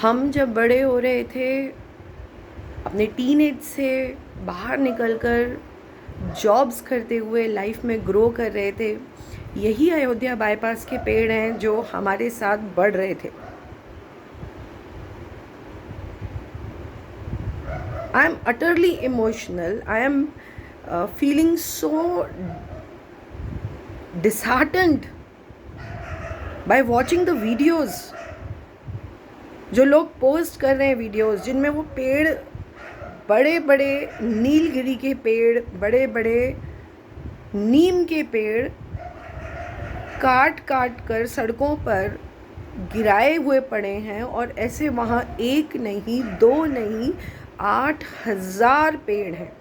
हम जब बड़े हो रहे थे, अपने टीनेज से बाहर निकलकर जॉब्स करते हुए लाइफ में ग्रो कर रहे थे, यही अयोध्या बाईपास के पेड़ हैं जो हमारे साथ बढ़ रहे थे। I am utterly emotional. I am feeling so disheartened by watching the videos. जो लोग पोस्ट कर रहे हैं वीडियोस जिनमें वो पेड़, बड़े बड़े नीलगिरी के पेड़, बड़े बड़े नीम के पेड़ काट काट कर सड़कों पर गिराए हुए पड़े हैं, और ऐसे वहाँ एक नहीं, दो नहीं, 8,000 पेड़ हैं।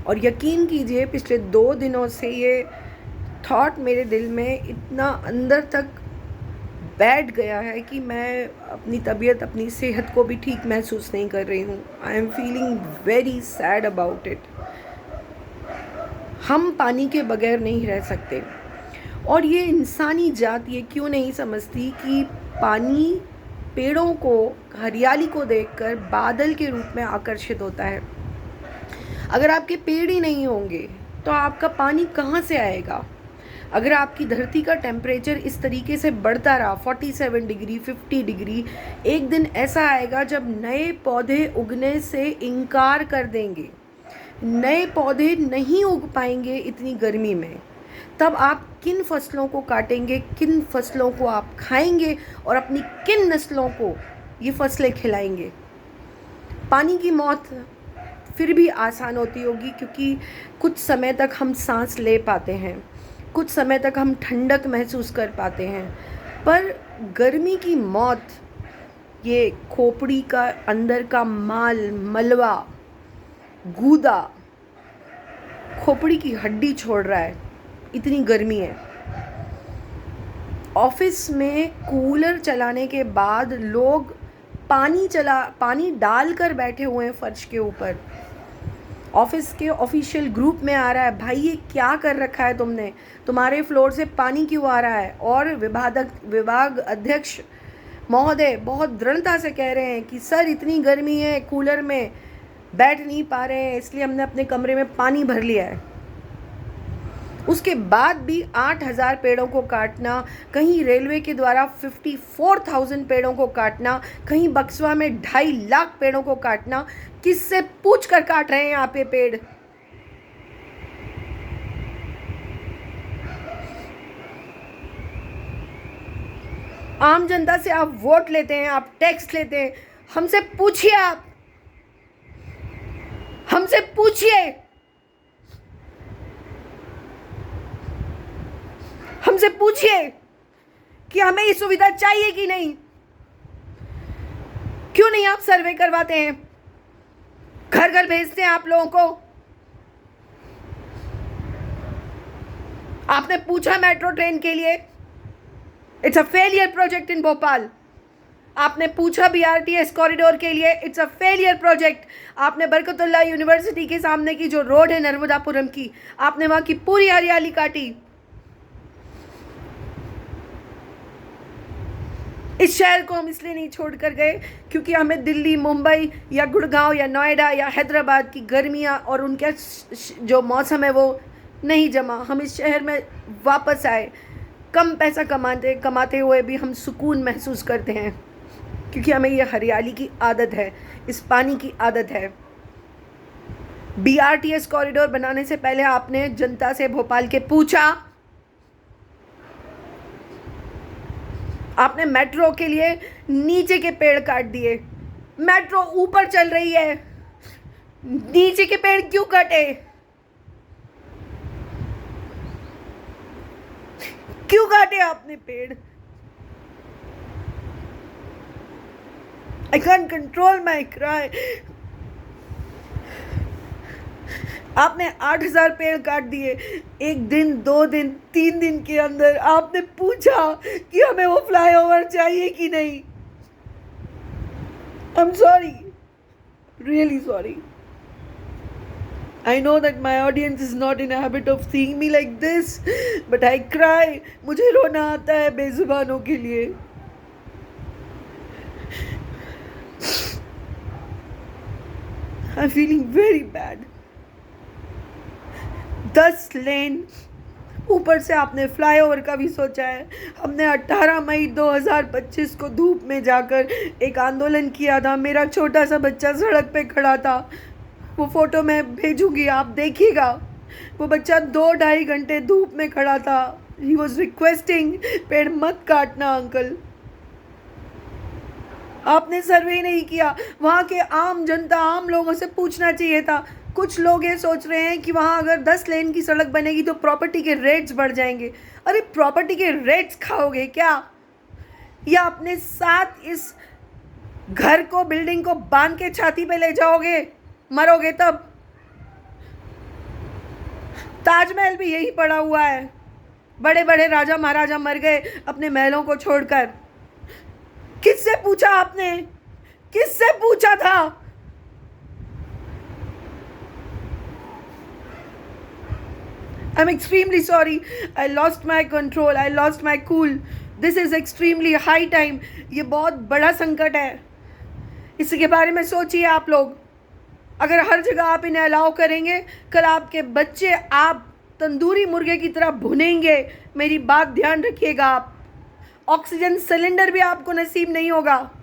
और यकीन कीजिए, पिछले 2 दिनों से ये थॉट मेरे दिल में इतना अंदर तक बैठ गया है कि मैं अपनी तबीयत, अपनी सेहत को भी ठीक महसूस नहीं कर रही हूँ। I am feeling very sad about it. हम पानी के बगैर नहीं रह सकते, और ये इंसानी जात ये क्यों नहीं समझती कि पानी पेड़ों को, हरियाली को देखकर बादल के रूप में आकर्षित होता है। अगर आपके पेड़ ही नहीं होंगे तो आपका पानी कहाँ से आएगा? अगर आपकी धरती का टेम्परेचर इस तरीके से बढ़ता रहा, 47 डिग्री, 50 डिग्री, एक दिन ऐसा आएगा जब नए पौधे उगने से इनकार कर देंगे, नए पौधे नहीं उग पाएंगे इतनी गर्मी में। तब आप किन फसलों को काटेंगे, किन फसलों को आप खाएंगे, और अपनी किन नस्लों को ये फसलें खिलाएंगे? पानी की मौत फिर भी आसान होती होगी, क्योंकि कुछ समय तक हम सांस ले पाते हैं, कुछ समय तक हम ठंडक महसूस कर पाते हैं। पर गर्मी की मौत, ये खोपड़ी का अंदर का माल, मलबा, गूदा खोपड़ी की हड्डी छोड़ रहा है, इतनी गर्मी है। ऑफिस में कूलर चलाने के बाद लोग पानी डालकर बैठे हुए हैं फर्श के ऊपर। ऑफिस के ऑफिशियल ग्रुप में आ रहा है, भाई ये क्या कर रखा है तुमने, तुम्हारे फ्लोर से पानी क्यों आ रहा है? और विभाग अध्यक्ष महोदय बहुत दृढ़ता से कह रहे हैं कि सर इतनी गर्मी है, कूलर में बैठ नहीं पा रहे हैं, इसलिए हमने अपने कमरे में पानी भर लिया है। उसके बाद भी 8,000 पेड़ों को काटना, कहीं रेलवे के द्वारा 54,000 पेड़ों को काटना, कहीं बक्सवा में 2.5 लाख पेड़ों को काटना, किससे पूछ कर काट रहे हैं यहाँ पे पेड़? आम जनता से आप वोट लेते हैं, आप टैक्स लेते हैं, हमसे पूछिए, आप हमसे पूछिए, हमसे पूछिए कि हमें ये सुविधा चाहिए कि नहीं। क्यों नहीं आप सर्वे करवाते हैं, घर घर भेजते हैं आप लोगों को? आपने पूछा मेट्रो ट्रेन के लिए? It's a failure project in Bhopal. आपने पूछा BRTS कॉरिडोर के लिए? It's a failure project. आपने बरकतुल्लाह यूनिवर्सिटी के सामने की जो रोड है नर्मदापुरम की, आपने वहां की पूरी हरियाली काटी। इस शहर को हम इसलिए नहीं छोड़ कर गए क्योंकि हमें दिल्ली, मुंबई या गुड़गांव या नोएडा या हैदराबाद की गर्मियाँ और उनका जो मौसम है वो नहीं जमा। हम इस शहर में वापस आए, कम पैसा कमाते हुए भी हम सुकून महसूस करते हैं, क्योंकि हमें ये हरियाली की आदत है, इस पानी की आदत है। BRTS कॉरिडोर बनाने से पहले आपने जनता से भोपाल के पूछा? आपने मेट्रो के लिए नीचे के पेड़ काट दिए। मेट्रो ऊपर चल रही है, नीचे के पेड़ क्यों काटे? क्यों काटे आपने पेड़? I can't control my cry. आपने 8,000 पेड़ काट दिए, 1 दिन, 2 दिन, 3 दिन के अंदर। आपने पूछा कि हमें वो फ्लाईओवर चाहिए कि नहीं? I'm sorry, really sorry. I know that my audience is not in a habit of seeing me like this, but I cry. मुझे रोना आता है बेजुबानों के लिए। I'm feeling very bad. 10 लेन, ऊपर से आपने फ्लाईओवर का भी सोचा है। हमने 18 मई 2025 को धूप में जाकर एक आंदोलन किया था। मेरा छोटा सा बच्चा सड़क पे खड़ा था, वो फ़ोटो मैं भेजूंगी, आप देखिएगा। वो बच्चा 2-2.5 घंटे धूप में खड़ा था। ही वॉज रिक्वेस्टिंग, पेड़ मत काटना अंकल। आपने सर्वे नहीं किया। वहाँ के आम जनता, आम लोगों से पूछना चाहिए था। कुछ लोग ये सोच रहे हैं कि वहाँ अगर 10 लेन की सड़क बनेगी तो प्रॉपर्टी के रेट्स बढ़ जाएंगे। अरे प्रॉपर्टी के रेट्स खाओगे क्या? या अपने साथ इस घर को, बिल्डिंग को बांध के छाती पे ले जाओगे, मरोगे तब? ताजमहल भी यही पड़ा हुआ है। बड़े बड़े राजा महाराजा मर गए अपने महलों को छोड़कर। किससे पूछा आपने? किससे पूछा था? I'm extremely sorry. I lost my control. I lost my cool. This is extremely high time. ये बहुत बड़ा संकट है। इसके बारे में सोचिए आप लोग। अगर हर जगह आप इन्हें अलाउ करेंगे, कल आपके बच्चे आप तंदूरी मुर्गे की तरह भुनेंगे। मेरी बात ध्यान रखिएगा आप। ऑक्सीजन सिलेंडर भी आपको नसीब नहीं होगा।